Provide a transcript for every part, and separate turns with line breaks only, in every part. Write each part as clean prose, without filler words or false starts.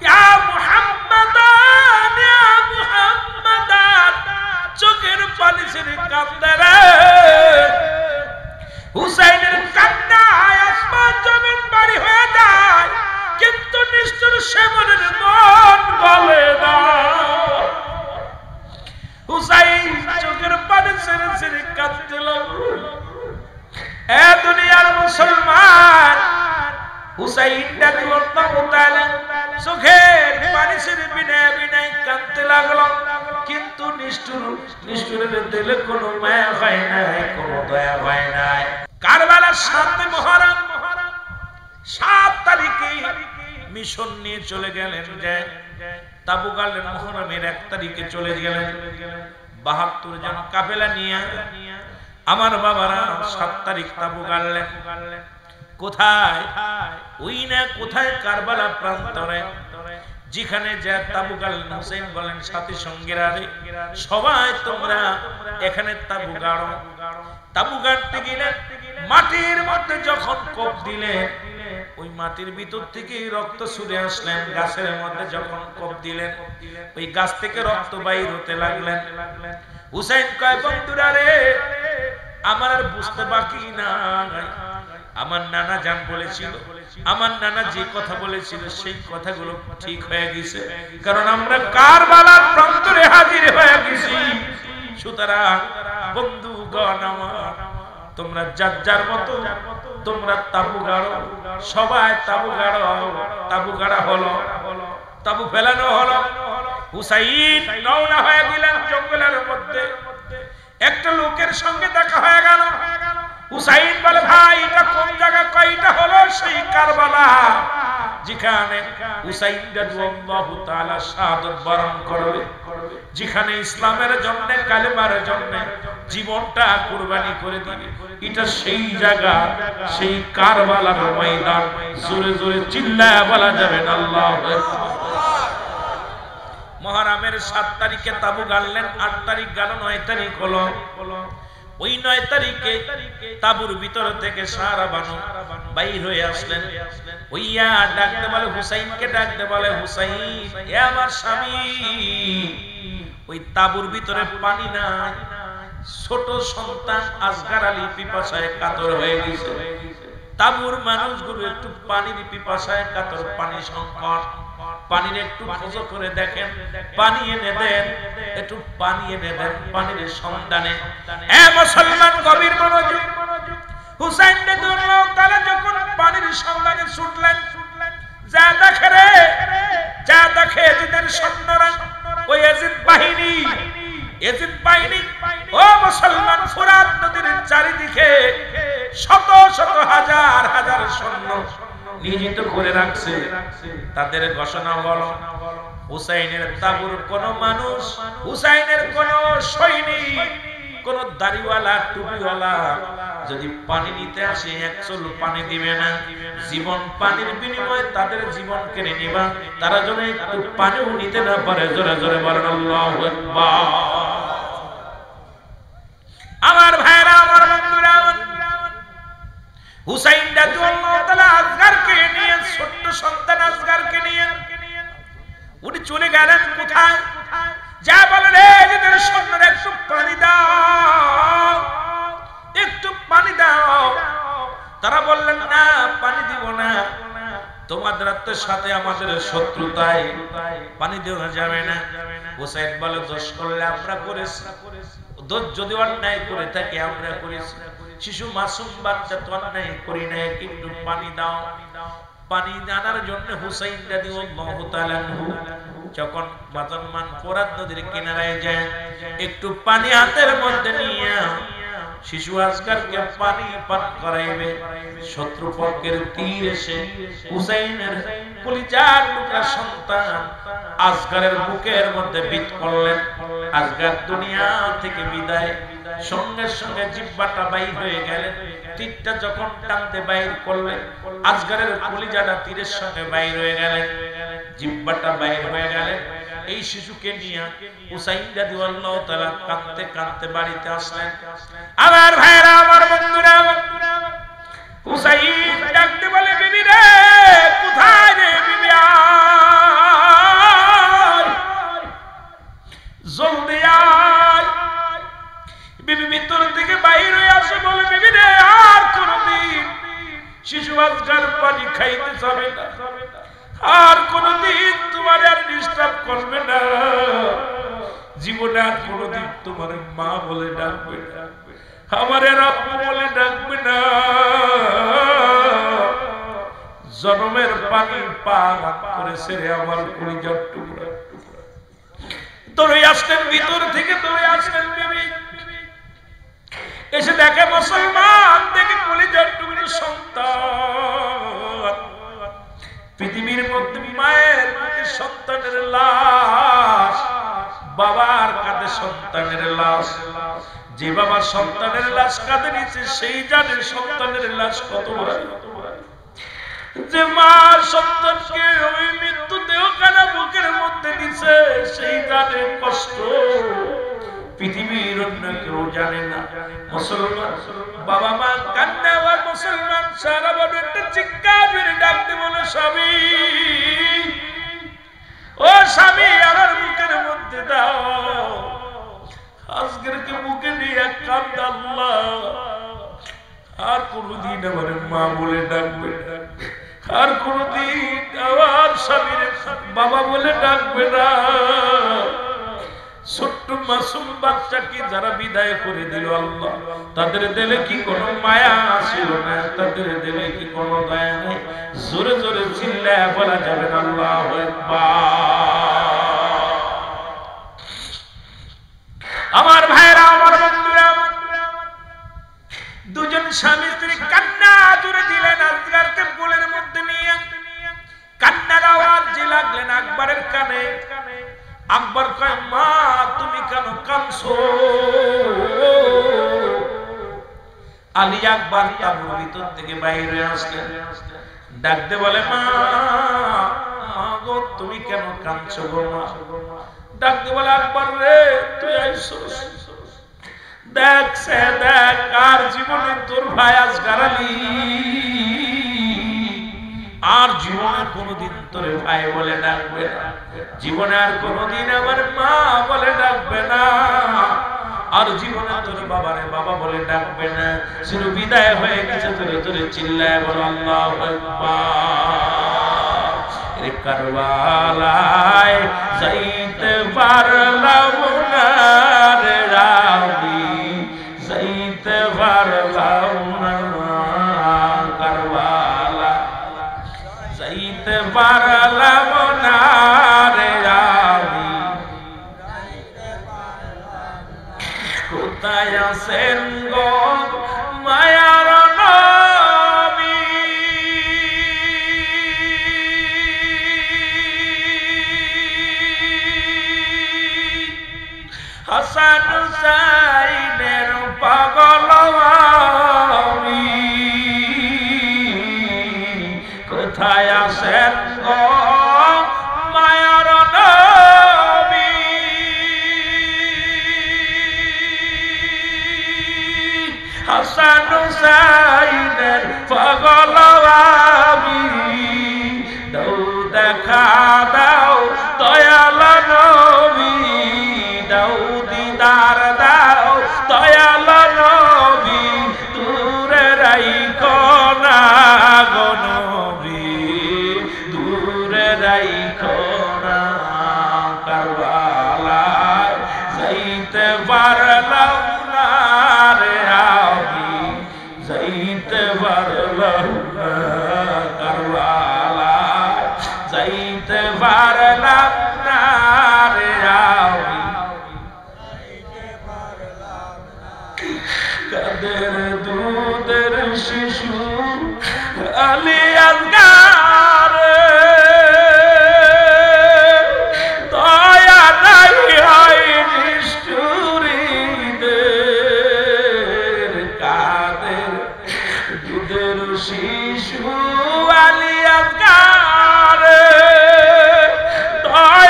ইয়া মুহাম্মাদান ইয়া মুহাম্মাদান চোখের পানি ছেড়ে কাঁদতে রে। হুসাইনের কান্নায় আসমান জমিন বাড়ি হয়ে যায়, কিন্তু নিষ্ঠুর সেবনের মন গলে না। হুসাইন চোখের পানি ছেড়ে ছেড়ে কাঁদতে লাগলো। এ দুনিয়ার মুসলমান, হুসাইন রাদিয়াল্লাহু তাআলা চোখের পানি ছেড়ে বিনায় বিনায় কাঁদতে লাগলো, কিন্তু নিষ্ঠুরের দিলে কোনো মায়া হয় নাই, কোনো দয়া হয় নাই। কারবালার 7 মুহররম 7 তারিখে মিশন নিয়ে চলে গেলেন, যে তাবু গাড়লেন। মুহররমের 1 তারিখে চলে গেলেন 72 জন কাফেলা নিয়ে। আমার বাবারা 7 তারিখ তাবু গাড়লেন। কোথায়? ওই না কোথায় কারবালা প্রান্তরে, যেখানে যে তাবু গাড়লেন। হুসাইন বলেন সাথী সঙ্গীরা, রে সবাই তোমরা এখানে তাবু গাড়ো। তাবু গাড়তে গেলেন, মাটির মধ্যে যখন কোপ দিলেন, ওই মাটির ভিতর থেকে রক্ত ছুড়ে আসলেন। গাছের মধ্যে যখন কোপ দিলেন, ওই গাছ থেকে রক্ত বাইর হতে লাগলেন। হুসাইন কয়, বন্ধুরা রে, আমার আর বুঝতে বাকি নাই। আমার নানা জান বলেছিল, আমার নানা যে কথা বলেছিল সেই কথাগুলো ঠিক হয়ে গেছে, কারণ আমরা কারবালার প্রান্তরে হাজির হয়ে গেছি। সুতরাং বন্ধুগণ আমার, তোমরা যার যার মতো তোমরা তাবু গাড়ো, সবাই তাবু গাড়ো। তাবু গাড়া হলো, তাবু ফেলানো হলো। হুসাইন রওনা হয়ে গেলেন জঙ্গলের মধ্যে। একটা লোকের সঙ্গে দেখা হয়ে গেল। হুসাইন বলে, ভাই এটা কোন জায়গা? কয়টা হলো সেই কারবালা যেখানে হুসাইন রাদিয়াল্লাহু তাআলা শাহাদাত বরণ করবে, যেখানে ইসলামের জন্য, কালেমার জন্য জীবনটা কুরবানি করে দিবে। এটা সেই জায়গা, সেই কারবালার ময়দান। জোরে জোরে চিল্লায়া বলা যাবে না আল্লাহু আকবার। মুহররমের 7 তারিখে তাবু গাড়লেন, 8 তারিখ গেল, 9 তারিখ হলো। ওই 9 তারিখে তাবুর ভিতর থেকে সারা বানু বাইর হয়ে আসলেন। ওইয়া ডাকতে বলে, হুসাইনকে ডাকতে বলে, হুসাইন এ আমার স্বামী। ওই তাবুর ভিতরে পানি নাই। ছোট সন্তান আসগার আলী পিপাসায় কাতর হয়ে গেছে। তাবুর মানুষগুলো একটু পানির পিপাসায় কাতর, পানি সংকট। পানির একটু খোঁজ করে দেখেন, পানি এনে দেন, একটু পানি এনে দেন পানির সন্ধানে। এ মুসলমান, গভীর মনোযোগ। হুসাইন রাদিয়াল্লাহু তাআলা যখন পানির সন্ধানে ছুটলেন, যা দেখে রে, যা দেখে এজিদের সৈন্যরা, ওই এজিদ বাহিনী, এজিদ বাহিনী ও মুসলমান, ফুরাত নদীর চারিদিকে শত শত হাজার হাজার সৈন্য নিয়োজিত করে রাখছে। তাদের ঘোষণা হলো, হুসাইনের তাবুর কোন মানুষ, হুসাইনের কোন সৈনিক, কোন দাড়িওয়ালা টুপিওয়ালা যদি পানি নিতে আসে 1 চুল পানি দিবে না। জীবন পানির বিনিময়ে তাদের জীবন কেড়ে নিবা। তারা যেন একটু পানিও নিতে না পারে। জোরে জোরে বলেন আল্লাহু আকবার। আমার ভাইরা, আমার বন্ধুরা, হুসাইন রাদিয়াল্লাহু তাআলা আসগারকে নিয়ে, ছোট্ট সন্তান আসগারকে নিয়ে উনি চলে গেলেন কোথায়? যা বলেন, এদের সৈন্যরা একটু পানি দাও, একটু পানি দাও। তারা বললেন, না পানি দিব না, তোমাদের সাথে আমাদের শত্রুতায় পানি দেওয়া যাবে না। হুসাইন বলে, দোষ করলে আমরা করেছি, দোষ যদি অন্যায় করে থাকি আমরা করেছি। শিশু মাসুম বাচ্চা তো অন্যায় করি না, কিন্তু পানি দাও। পানি আনার জন্য হুসাইন রাদিয়াল্লাহু তাআলা যখন বাতনমান ফোরাত নদীর কিনারায় যায়, একটু পানি হাতের মধ্যে নিয়ে শিশু আসগারকে পানি পান করাইবে। শত্রুপক্ষের তীর এসে হুসাইনের কলিজার টুকরা সন্তান আসগারের বুকের মধ্যে বিধ করলেন। আসগার দুনিয়া থেকে বিদায়, সঙ্গে সঙ্গে জিহ্বাটা বাইর হয়ে গেলেন। তীরটা যখন টানতে বাইর করলেন, আসগারের কলিজাটা তীরের সঙ্গে বাইর হয়ে গেলেন, জিহ্বাটা বাইর হয়ে গেলেন। এই শিশুকে নিয়ে হুসাইন রাদিয়াল্লাহু তাআলা কাঁদতে কাঁদতে বাড়িতে আসলেন। আমার ভাইরা, আমার বন্ধুরা, হুসাইন ডাকতে বলে, বিবি রে, কোথায় রে বিবি? জীবনে আর কোনোদিন তোমার মা বলে ডাকবে না, আমারে রব্বু বলে ডাকবে না। জনমের পানি পান করেছে রে আমার কলিজার টুকরা। তোর আসলেন ভিতর থেকে, তোর আসলেন বিবি এসে দেখে মুসলমান, দেখে কলিজার টুকরা সন্তান। পৃথিবীর মধ্যে মায়ের বুকে সন্তানের লাশ, বাবার কাঁধে সন্তানের লাশ। যে বাবা সন্তানের লাশ কাঁধে নিচ্ছে সেই জানে সন্তানের লাশ কত ভারী। যে মা সন্তানকে ওই মৃত্যু দেহখানা বুকের মধ্যে দিছে সেই জানে কষ্ট, পৃথিবীর অন্য কেউ জানে না। মুসলমান বাবা মা কান্না, আর মুসলমান সারা বাবা একটা চিৎকার মেরে ডাকতে বলে, স্বামী ও স্বামী আমার বুকের মধ্যে দাও। আজকেরকে বুকে নিয়ে কান্দা, আল্লাহ আর কোনদিন আমার মা বলে ডাকবে না, আর কোনদিন আমার স্বামীর বাবা বলে ডাকবে না। ছোট্ট মাসুম বাচ্চাকে যারা বিদায় করে দিল আল্লাহ, তাদের দিলে কি কোনো মায়া ছিল না? তাদের দিলে কি কোনো দয়া নেই? জোরে জোরে চিল্লায় বলা যাবে না আল্লাহু আকবার। আমার ভাইরা, আমার বন্ধুরা, দুজন স্বামী স্ত্রী কান্না জুড়ে দিলেন আজগারকে কোলের মধ্যে নিয়ে। কান্নার আওয়াজ যে লাগলেন আকবরের কানে। আকবর কয়, মা তুমি কেন কাঁদছো? আলী আকবর তাঁবুর ভিতর থেকে বাইরে আসলেন, ডাকতে বলে, মা গো তুমি কেন কাঁদছো গো মা? ডাকতে বলে, আকবর রে তুই আইসোস, দেখ সে দেখ আর জীবনে তোর ভাই আসগার আলী আর জীবনে কোনদিন তোরে ভাই বলে ডাকবে না, জীবনে আর কোনদিন আমার মা বলে ডাকবে না, আর জীবনে তোর বাবারে বাবা বলে ডাকবে না। শুধু বিদায় হয়ে গেছে, তোরে তোরে চিল্লায় বল আল্লাহু আকবার। রে কারবালায় যাইতে পারলাম না রে রাবি, যাইতে পারলাম না কারবালা, যাইতে পারলাম না রে রাবি। কোথায় আছেন গো মায়ার নবী? হাসান হুসাইনের পাগল আমি, কোথায় আছেন গো মায়ার নবী? হাসান হুসাইনের পাগল আমি, দাও দেখা দাও দয়াল নবী, দাও দিদার দাও দয়াল নবী, দূরে রাইখো না গো নবী, দূরে রাইখো না। কারবালায় যাইতে পারলাম না রে আমি, যাইতে পারলাম না কারবালায়, যাইতে পারলাম না রে আমি। কাদের দুধের শিশু আলী আসগার, দয়া নাই হয় নিষ্ঠুরীদের। কাদের দুধের শিশু আলী আসগার, দয়া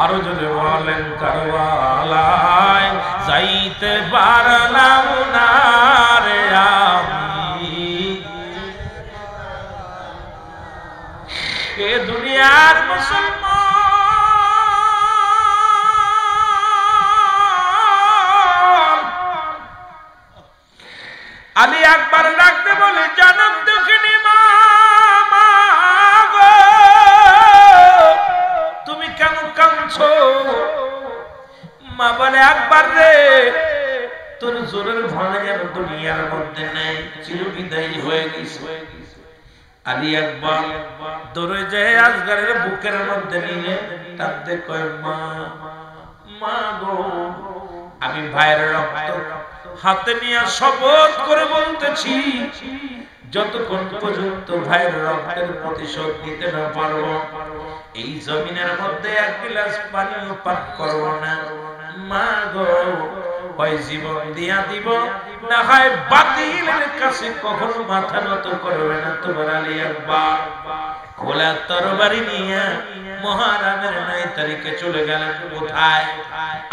আরো জোরে বলেন কারবালায় যাইতে পারলাম না রে আমি এ দুনিয়ার মুসলমান আলী আকবর ডাকতে বলে জনম দুঃখিনী মা গো তুমি কেন কাঁদছো মা বলে আকবর রে তোর জোরের ভাঙা যেন দুনিয়ার মধ্যে নেই চিরবিদায়ী হয়ে গেছে আলী আকবর দৌড়ে যায় আসগরের বুকের মধ্যে নিয়ে টানতে কয় মা মা গো আমি ভাইয়ের রক্ত হাতে নিয়ে শপথ করে বলতেছি যতক্ষণ পর্যন্ত ভাইয়ের রক্তের প্রতিশোধ দিতে না পারবো এই জমিনের মধ্যে এক গ্লাস পানিও পান করবো না মা গো হয় জীবন দিয়া দিব না হয় বাতিলের কাছে কখনো মাথা নত করবে না তোমার আলী আকবর খোলা তরবারি নিয়ে মহারামের 9 তারিখে চলে গেলেন কোথায়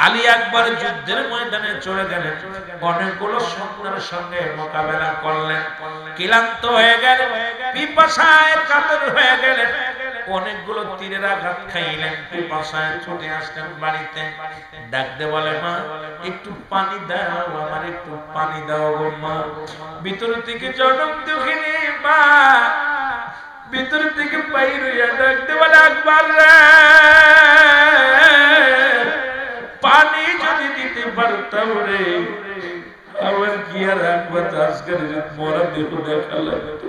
আলী আকবর যুদ্ধের ময়দানে চলে গেলেন অনেকগুলো সৈন্যের সঙ্গে মোকাবেলা করলেন ক্লান্ত হয়ে গেলেন পিপাসায় কাতর হয়ে গেলেন অনেকগুলো তীরের আঘাত খাইলেন পিপাসায় ছুটে আসলেন বাড়িতে ডাকতে বলে মা একটু পানি দাও আমার একটু পানি দাও গো মা ভিতর থেকে জনম দুঃখিনী মা ভিতর থেকে বাইর হইয়া ডাকতে বলে আকবর রে পানি যদি দিতে পারতাম রে আমার কি আর আকবর আজকের মরা দেহ দেখা লাগতো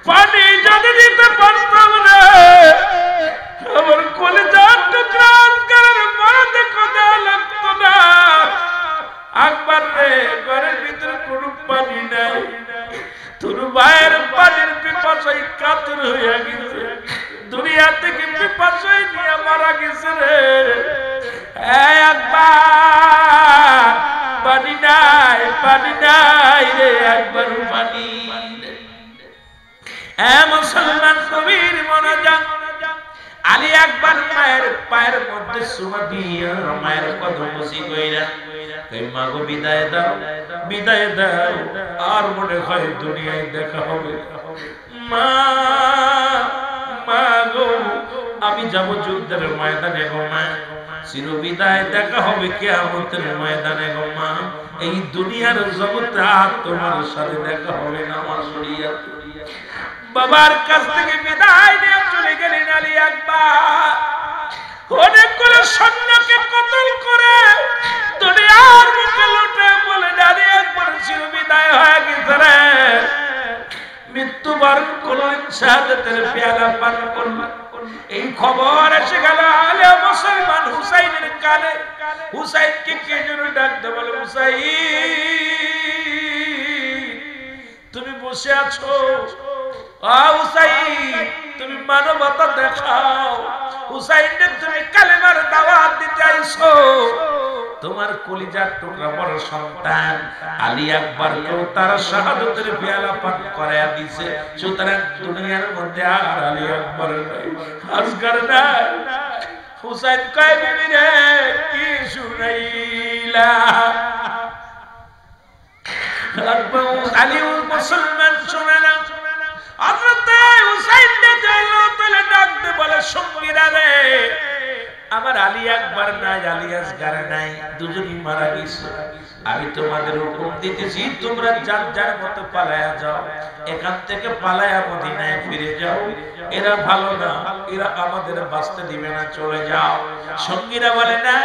পানি যদি দিতে পারতাম রে আমার কলিজার টুকরা আজকের মরা দেখো দেওয়া লাগতো না আকবর রে ঘরের ভিতরে কোনো পানি নাই তোর ভাইয়ের পানির পিপাসায় কাতর হইয়া গেছে দুনিয়া থেকে পিপাসায় নিয়ে মারা গেছে রে আকবর পানি নাই রে একবার পানি মুসলমান কবির মনোযোগ আলী আকবর মায়ের পায়ের মধ্যে চুমা দিয়া মায়ের কদম বসি কইরা মা গো বিদায় দাও আর মনে হয় দুনিয়ায় দেখা হবে মা গো আমি যাব যুদ্ধের ময়দানে গো মা চিরবিদায় দেখা হবে কিয়ামতের ময়দানে গো মা এই দুনিয়ার জগতে আর তোমার সাথে দেখা হবে না মা শরীয়ত বাবার কাছ থেকে বিদায় নিয়ে চলে গেলেন আলী আকবর অনেকগুলো সৈন্যকে কতল করে দুনিয়ার মুখে লুটে বলে আলী আকবর চিরবিদায় হয়ে গেছে রে মৃত্যুবরণ করলেন শাহাদাতের পেয়ালা পান করলেন এই খবর এসে গেল আলে মুসলমান হুসাইনের কানে হুসাইনকে কে যেন ডাকতে বলে হুসাইন তুমি বসে আছো হুসাইন তুমি মানবতা দেখাও হুসাইনের তুমি কালেমার দাওয়াত দিতে আইছো তোমার কলিজার টুকরা বড় সন্তান আলী আকবরকেও তারা শাহাদাতের পেয়ালা পান করায়া দিয়েছে সুতরাং দুনিয়ার মধ্যে আর আলী আকবর নাই আসগর নাই হুসাইন কয় বিবি রে কি শুনাইলা আলী মুসলমান শুনে না হযরত হুসাইন রাদিয়াল্লাহু তাআলা ডাকতে বলে সঙ্গীরা রে আমার আলী আকবর নাই আলী আসগর নাই দুজনই মারা গেছে আমি তোমাদের হুকুম দিতেছি তোমরা যার যার মতো পালায়া যাও এখান থেকে পালায়া মদিনায় ফিরে যাও এরা ভালো না এরা আমাদের বাঁচতে দিবে না চলে যাও সঙ্গীরা বলে না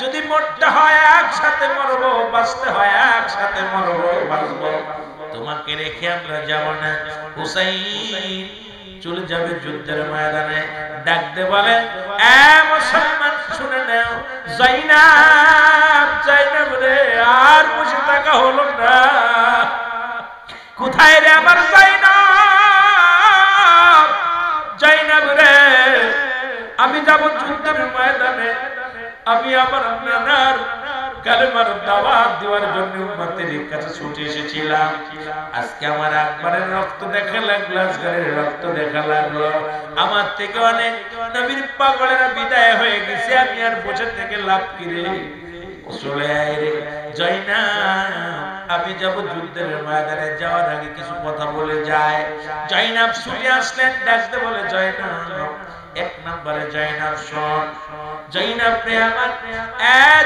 যদি মরতে হয় একসাথে মরবো বাঁচতে হয় একসাথে মরবো বাঁচবো তোমাকে রেখে আমরা যাব না হুসাইন চলে যাবে যুদ্ধের ময়দানে ডাকতে বলে এ মুসলমান শুনে নাও জাইনাব রে আর বসে থাকা হলো না কোথায় রে আমার জাইনাব রে আমি যাব যুদ্ধের ময়দানে আমি আমার নানার কালেমার দাওয়াত দেওয়ার জন্য উম্মতের কাছে ছুটে এসেছিলাম। আজকে আমার আকবরের রক্ত দেখা লাগলো, আসগরের রক্ত দেখা লাগলো। আমার থেকে অনেক নবীর পাগলেরা বিদায় হয়ে গেছে, আমি আর বসে থেকে লাভ কি রে? চলে আয় রে জয়নাব, আমি যাব যুদ্ধের ময়দানে, যাওয়ার আগে কিছু কথা বলে যায়। জয়নাব ছুটে আসলেন, ডাকতে বলে জয়নাব, এক নম্বরে জয়নাব শোন, জয়নাব রে আমার,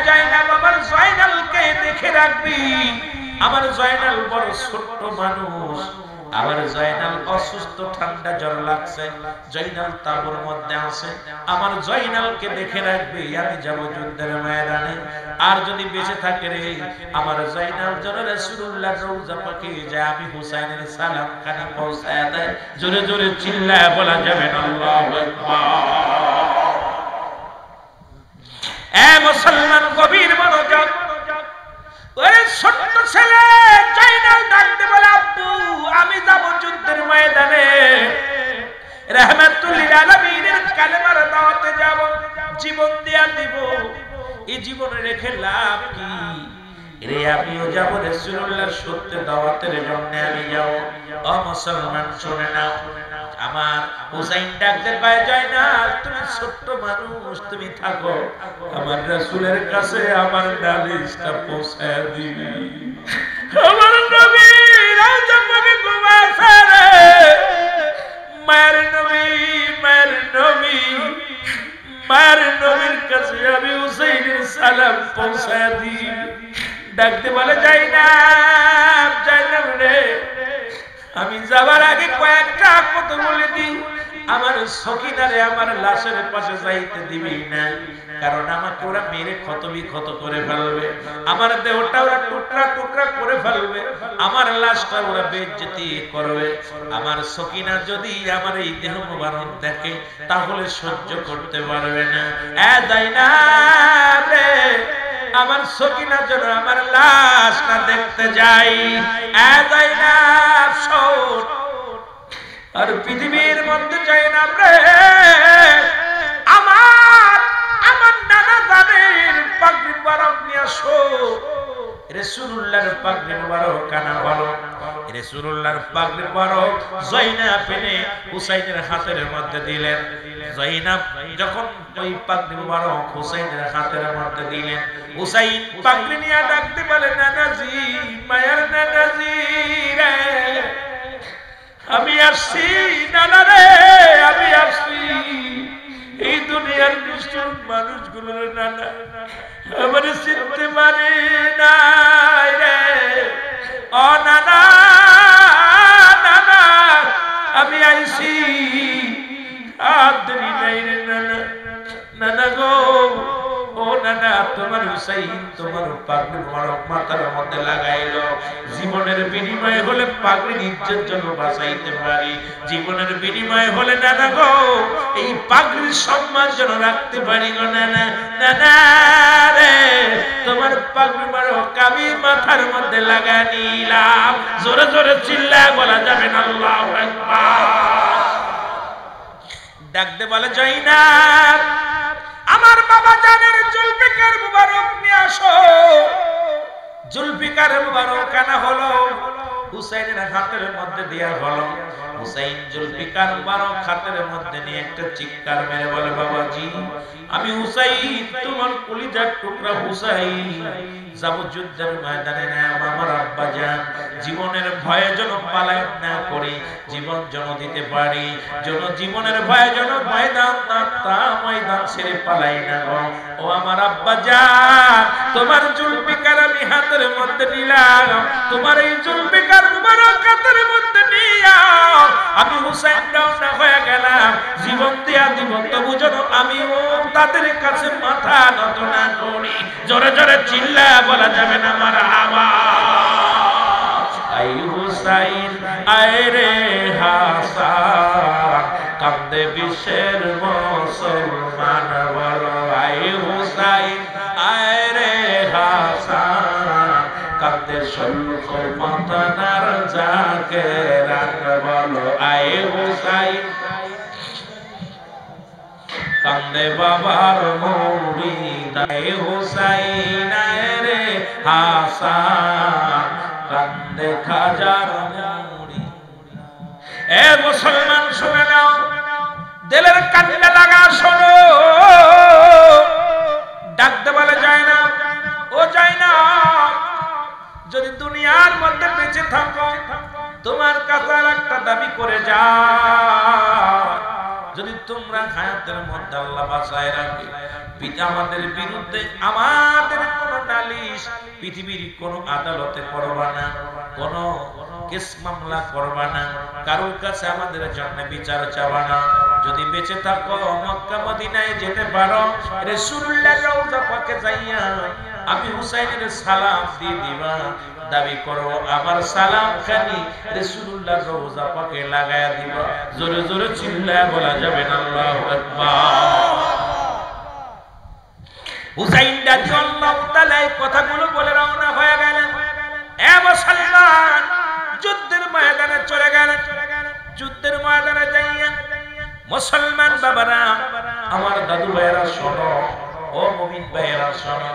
জয়নাব আমার জয়নালকে দেখে রাখবি। আমার জয়নাল বড় ছোট্ট মানুষ, আমার জয়নাল অসুস্থ, ঠান্ডা জ্বর লাগছে, জয়নাল তাঁবুর মধ্যে আছে, আমার জয়নালকে দেখে রাখবি। আমি যাব যুদ্ধের ময়দানে, আর যদি বেঁচে থাকে রে আমার জয়নাল যেন রাসূলুল্লাহ রওজা পাকে যায়, আমি হুসাইনের সালাম খানি পৌঁছায় দেয়। জোরে জোরে চিল্লায় বলা যাবে না আল্লাহু আকবার। মুসলমান গভীর মনোযোগ। ওই ছোট্ট ছেলে জয়নাল ডাকতে বলে, আব্বু আমি যাব যুদ্ধের ময়দানে, রাহমাতুল লিল আলামিনের কালেমার দাওয়াতে যাব, জীবন দিয়া দিব। এই জীবন রেখে লাভ কি রে? আমিও যাব রাসূলুল্লাহর সত্য দাওয়াতের জন্য, আমি যাব। ও মুসলমান শুনে নাও, আমার হুসাইন ডাকতে পায়, জয়নাল তুমি ছোট্ট মানুষ, তুমি থাকো, আমার রাসূলের কাছে আমার নালিশটা পৌঁছায় দিবি। আমার নবী রওজা পাকে ঘুমাছে রে, মায়ের নবী, মায়ের নবী, মায়ের নবীর কাছে আমি হুসাইনের সালাম পৌঁছায় দিই। ডাকতে বলে জয়নাব, জয়নাব রে আমি যাবার আগে কয়েকটা কথা বলে দিই। আমার সখিনারে আমার লাশের পাশে যাইতে দিবি না, কারণ আমাকে ওরা মেরে ক্ষত করে ফেলবে, আমার দেহটা ওরা টুকরা টুকরা করে ফেলবে, আমার লাশটা ওরা বেইজ্জতি করবে। আমার সখিনা যদি আমার এই দেহ মোবারক দেখে তাহলে সহ্য করতে পারবে না। জয়নাব রে আমার সখিনা যেন আমার লাশ না দেখতে যাই। জয়নাব শোন, আর পৃথিবীর মধ্যে জয়নাব রে আমার নানা জানের পাগড়ি মুবারক নিয়ে আসো। রাসূলুল্লাহর পাগড়ি মুবারক আনা হলো। রাসূলুল্লাহর পাগড়ি মুবারক জয়নাব এনে হুসাইনের হাতের মধ্যে দিলেন। জয়নাব যখন ওই পাগড়ি মুবারক হুসাইনের হাতের মধ্যে দিলেন, হুসাইন পাগড়ি নিয়ে ডাকতে বলে, নানাজি, মায়ের নানাজি রে আমি আসছি, নানা রে আমি আসছি। এই দুনিয়ার নিষ্ঠুর মানুষগুলোর নানা আমার চিনতে পারে না রে। ও নানা, নানা আমি আইছি, আর দেরি নাই রে নানা। নানা গো, ও নানা তোমার হুসাইন তোমার পাগড়ি মুবারক মাথার মধ্যে লাগাইলো। জীবনের বিনিময়ে হলে পাগড়ির ইজ্জত যেন বাঁচাইতে পারি, জীবনের বিনিময়ে হলে নানা গো এই পাগড়ির সম্মান যেন রাখতে পারি গো নানা। নানা রে তোমার পাগড়ি মুবারক আমি মাথার মধ্যে লাগাই নিলাম। জোরে জোরে চিল্লায় বলা যাবে না আল্লাহু আকবার। ডাকতে বলে জয়নাব আমার বাবা জানের জুলফিকার মুবারক নিয়ে আসো। জুলফিকার মুবারক আনা হলো, হুসাইনের হাতের মধ্যে দেয়া হলো। হুসাইন জুলফিকার মুবারক হাতের মধ্যে নিয়ে একটা চিৎকার মেরে বলে, বাবাজি আমি হুসাইন তোমার কলিজার টুকরা হুসাইন, যাব যুদ্ধের ময়দানে না। আমার আব্বা জান জীবনের ভয়ে যেন পালায় না করি, জীবন যেন দিতে পারি, যেন জীবনের ভয়ে যেন ময়দান ছেড়ে পালাই না গো। ও আমার আব্বা জান তোমার জুলফিকার আমি হাতের মধ্যে নিলাম, তোমার এই জুলফিকার মুবারক হাতের মধ্যে নিয়া আমি হুসাইন রওনা হয়ে গেলাম, জীবন দিয়া দিব তবু যেন আমিও তাদের কাছে মাথা নত না করি। জোরে জোরে চিল্লা বলা যাবে না মারহাবা। আই হুসাইন আয় রে হাসান, কান্দে বিশ্বের মুসলমান বলো। আই হুসাইন আয় রে হাসান, কান্দে শরীফ মাতানার যাকে রাখ বলো। আই হুসাইন কান্দে বাবার মুরিদ হুসাইন রে হাসান কান্দে খাজার মুরিদ। এ মুসলমান শুনে নাও, দিলের কান্না লাগা শোনো। ডাকতে বলে যায় না, ও যায় না, যদি দুনিয়ার মধ্যে বেঁচে থাকো তোমার কাছে একটা দাবি করে যাও, যদি তোমরা হায়াতের মধ্যে আল্লাহ বাঁচায় রাখে, আমাদের বিরুদ্ধে আমাদের কোন নালিশ পৃথিবীর কোন আদালতে করবা না, কোন কেস মামলা করবা না, কারোর কাছে আমাদের জন্য বিচার চাবা না। যদি বেঁচে থাকো মক্কা মদিনায় যেতে পারো, রাসূলুল্লাহর রওজা পাকে যাইয়া আমি হুসাইনের সালাম দিয়ে দিবা, দাবি করো আমার সালাম খানি রাসূলুল্লাহর রওজা পাকে লাগায়া দিবা। জোরে জোরে চিল্লায়া বলা যাবে না আল্লাহু আকবার। হুসাইন রাদিয়াল্লাহু তাআলা এই কথাগুলো বলে রওনা হয়ে গেলেন। এ মুসলমান, যুদ্ধের ময়দানে চলে গেলেন। যুদ্ধের ময়দানে যাইয়া মুসলমান বাবারা, আমার দাদু ভাইয়েরা শোনো, ও মুমিন ভাইয়েরা শোনো,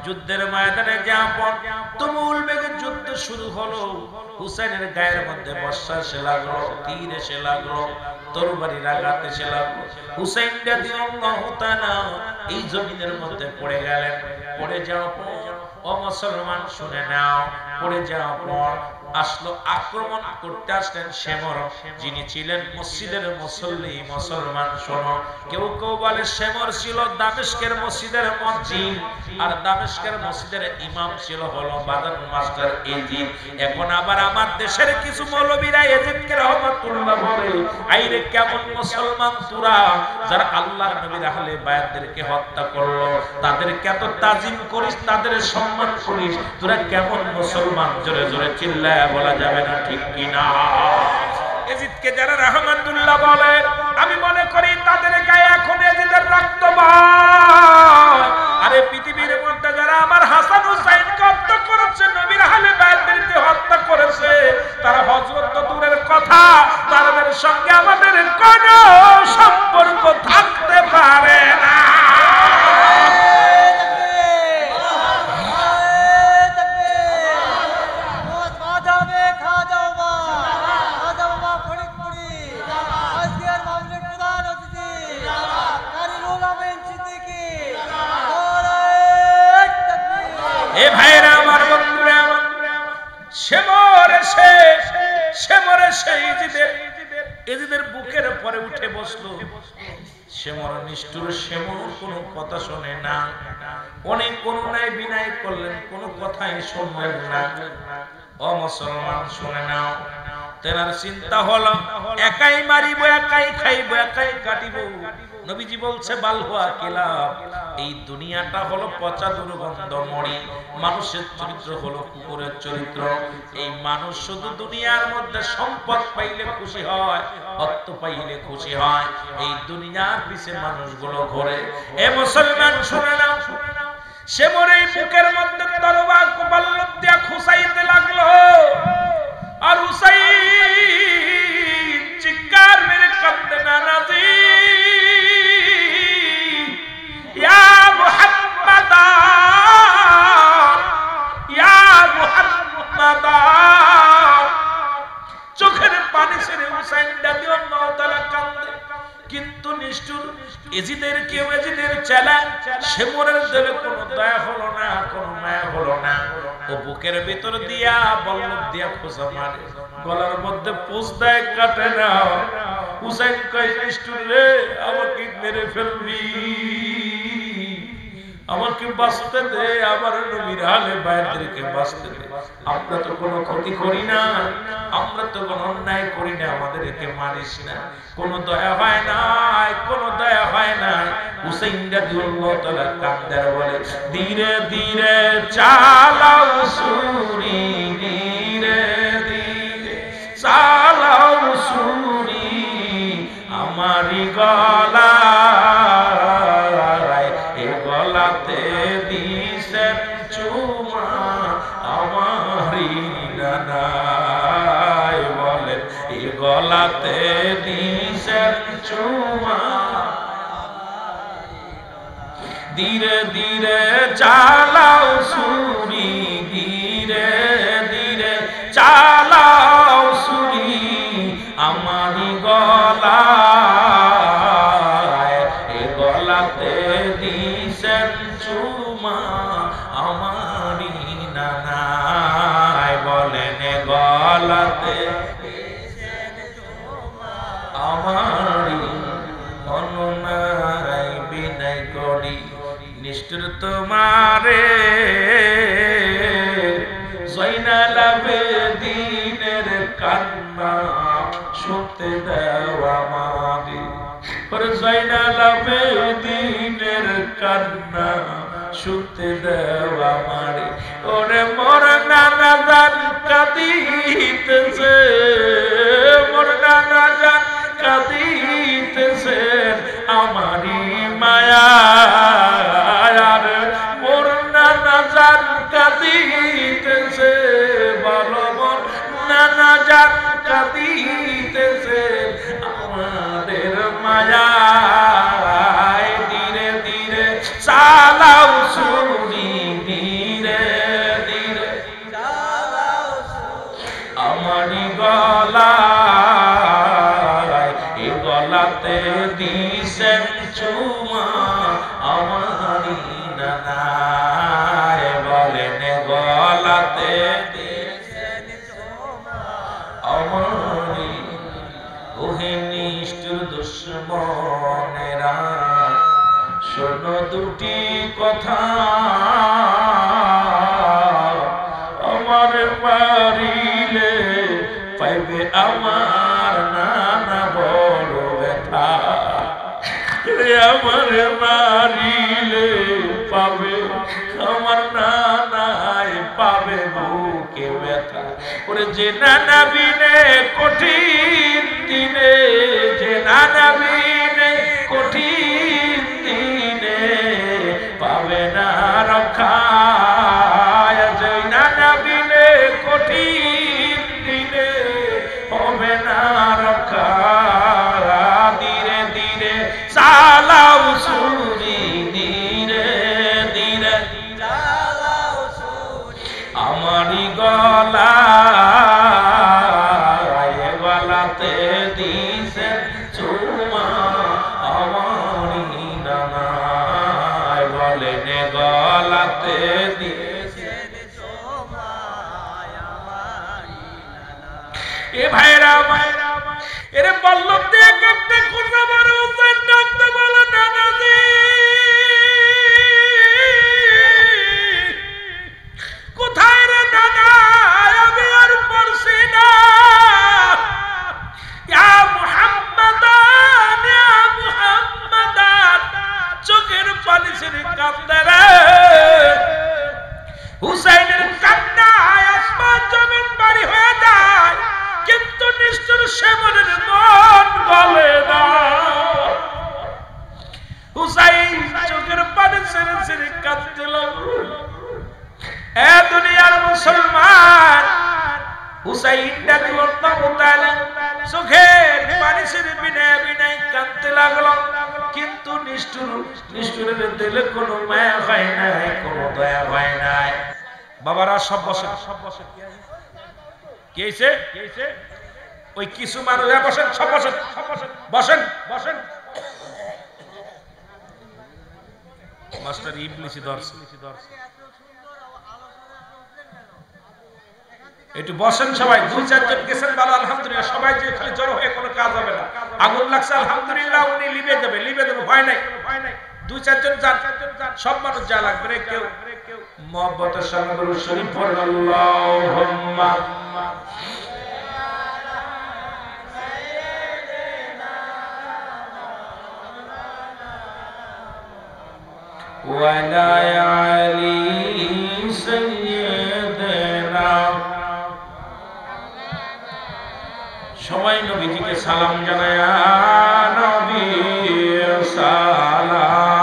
যুদ্ধের ময়দানে যাওয়ার তুমুল বেগে যুদ্ধ শুরু হলো। হুসাইনের গায়ের মধ্যে বর্ষা এসে লাগলো, তীর এসে লাগলো, তরবারির আঘাত এসে লাগলো। হুসাইন রাদিয়াল্লাহু তাআলা এই জমিনের মধ্যে পড়ে গেলেন। পড়ে যাওয়ার পর, ও মুসলমান শুনে নাও, পড়ে যাওয়ার পর আসলো আক্রমণ করতে আসলেন শেমর, যিনি ছিলেন মসজিদের মুসল্লি। মুসলমান শোনো, কেউ কেউ বলে শেমর ছিল দামেস্কের মসজিদের মুয়াজ্জিন, আর দামেস্কের মসজিদের ইমাম ছিল হলো বাদান মাস্টার এজিদ। এখন আবার আমার দেশের কিছু মৌলবীরা এজিদকে রহমাতুল্লাহ বলে, আইরে কেমন মুসলমান তোরা, যারা আল্লাহর নবীর আহলে বায়াতদেরকে হত্যা করলো, তাদেরকে এত তাজিম করিস, তাদের সম্মান করিস, তোরা কেমন মুসলমান? জোরে জোরে চিল্লায় বলা যাবে না, ঠিক কিনা? এজিদকে যারা রহমাতুল্লাহ বলে, আমি মনে করি তাদের গায়ে এখন এজিদের রক্ত বয়। আরে পৃথিবীর মধ্যে যারা আমার হাসান হুসাইনকে হত্যা করেছে, নবীর আহলে বায়াতদেরকে হত্যা করেছে, তারা হযরত তো দূরের কথা, তাদের সঙ্গে আমাদের কোনো সম্পর্ক থাকতে পারে না। এজিদের বুকের পরে উঠে বসলো। শেমর নিষ্ঠুর, শেমর কোনো কথা শোনে না, অনেক করুণায় বিনয় করলেন, কোনো কথাই শুনলেন না। ও মুসলমান শুনে নাও, তেনার চিন্তা হলো একাই মারিব, একাই খাইব, একাই কাটিব। নবীজি বলছে বালহুয়া কিলাব, এই দুনিয়াটা হলো পচা দুর্গন্ধ মরি, মানুষের চরিত্র হলো কুকুরের চরিত্র। এই মানুষ শুধু দুনিয়ার মধ্যে সম্পদ পাইলে খুশি হয়, অর্থ পাইলে খুশি হয়, এই দুনিয়ার পিছে মানুষগুলো ঘোরে। এ মুসলমান শুনে নাও, সে মরে বুকের মধ্যে তরবার কপাল্লব দিয়া খুসাইতে লাগলো, আর হুসাইন চিৎকার মেরে কাঁদতে নারাজি, ইয়া মুহাম্মাদ, ইয়া মুহাম্মাদ। চোখের পানি ছেড়ে হুসাইন রাদিয়াল্লাহু তাআলা কাঁদে, কিন্তু নিষ্ঠুর এজিদের কেউ, এজিদের চেলা শেমরের দিলে কোনো দয়া হলো না, কোনো মায়া হলো না। ও বুকের ভিতর দিয়া বল্লভ দিয়া খোঁজা মারে, গলার মধ্যে পোষ দেয়, কাটে না। হুসাইন কয়, নিষ্ঠুর রে, আমাকে মেরে ফেলবি, আমাকে বাঁচতে দে, আমার নবীর আহলে বায়াতদেরকে বাঁচতে দে। আমরা তো কোনো ক্ষতি করি না, আমরা তো কোনো অন্যায় করি না, আমাদেরকে মারিস না। কোনো দয়া হয় না, কোনো দয়া হয় না। হুসাইন রাদিয়াল্লাহু তাআলা কাঁদে বলে, ধীরে ধীরে চালাও ছুরি, ধীরে ধীরে চালাও ছুরি, আমারি গলা গলাতে দিছেন চুমা, আমারি নানাই বলেন, এ গলাতে দিছেন চুমা। ধীরে ধীরে চালাও সুরি ধীরে ধীরে চালাও সুরি আমারি গলায় এ গলাতে দিছেন চুমা আমারি নানায় বলেন গলাতে আমারি মননায় বিনয় করি নিষ্ঠুর তোমারে জয়নাল আবেদিনের কান্না শুনতে দাও আমারে জয়নাল আবেদিনের কান্না শুনতে দাও আমারে ওরে মোর নানা জান কাঁদিতেছে মোর নানা জান কাঁদিতেছে আমারি মায়া মোর নানা জান কাঁদিতেছে বলো মোর নানা জান কাঁদিতেছে আমাদের মায়া ধীরে ধীরে চালাও সুরি ধীরে ধীরে আমারি গলায় এ গলাতে দিছেন চুমা আমারি নানায় বলেন গলাতে দিছেন চুমা আমারি ওহে নিষ্ঠুর দুশ্মনেরা শোনো দুটি কথা আমার মারিলে পাইবে আমার নানা বড় ব্যথা আমার মারিলে পাবে আমার নানায় পাবে বুকে ব্যথা ওরে যে নানা বিনে কঠিন দিনে যে নানা বিনে কঠিন দিনে পাবে না রক্ষা যে নানা বিনে কঠিন দিনে হবে না রক্ষা ধীরে ধীরে চালাও সুরি ধীরে ধীরে চালাও সুরি আমারি গলায় গলাতে দিছে চুমা আমারি নানায় বলেন গলাতে দিছে চুমা আমারি নানায় এ ভাইরা ভাইরা এরে বল্লভ দিয়ে কাটতে খুঁজে মারে হুসেন ডাকতে বলে নানাজি কোথায় রে নানা আমি আর পারছি না ইয়া মুহাম্মাদান ইয়া মুহাম্মাদান চোখের পানি ছেড়ে কাঁদতে রে হুসাইনের কান্নায় আসমান জমিন বাড়ি হয়ে যায় কিন্তু নিষ্ঠুর সেবনের মন গলে না হুসাইন চোখের পানি ছেড়ে ছেড়ে কাঁদতে লাগলো এ দুনিয়ার মুসলমান হুসাইন রাদিয়াল্লাহু তাআলা চোখের পানি ছেড়ে বিনয় বিনয় কাঁদতে লাগলো কিন্তু নিষ্ঠুরের দিলে কোনো মায়া হয় নাই কোনো দয়া হয় নাই বাবারা সব বসে কি হইছে ওই কিছু মানুষ বসেন সব বসেন বসেন বসেন মাস্টার ইবলিসি দর্শ একটু বসেন সবাই দুই চারজন গেছেন ভালো আলহামদুলিল্লাহ সবাই যে খালি জড়ো হয়ে কোনো কাজ হবে না আগুন লাগছে আলহামদুলিল্লাহ উনি লিবে দেবে ভয় নাই দুই চারজন যান সব মানুষ যা লাগবে কেউ মুহাব্বতের সঙ্গে দরুদ শরীফ পড়ুন আল্লাহুম্মা ওয়ালা আলী সাইয়্যিদানা সবাই নবীজিকে সালাম জানায় নবী সালাম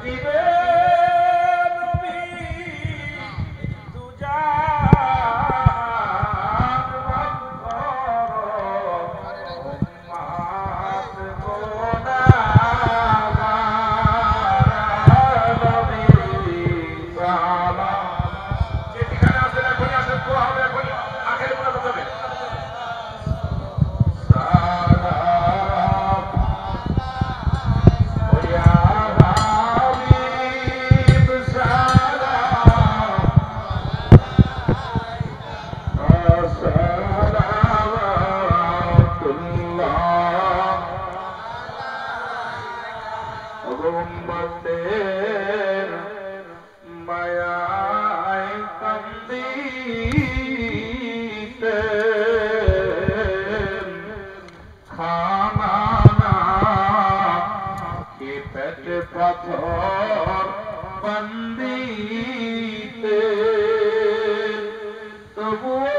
দিবে নবী তুজা পাথর বন্দিতে তবু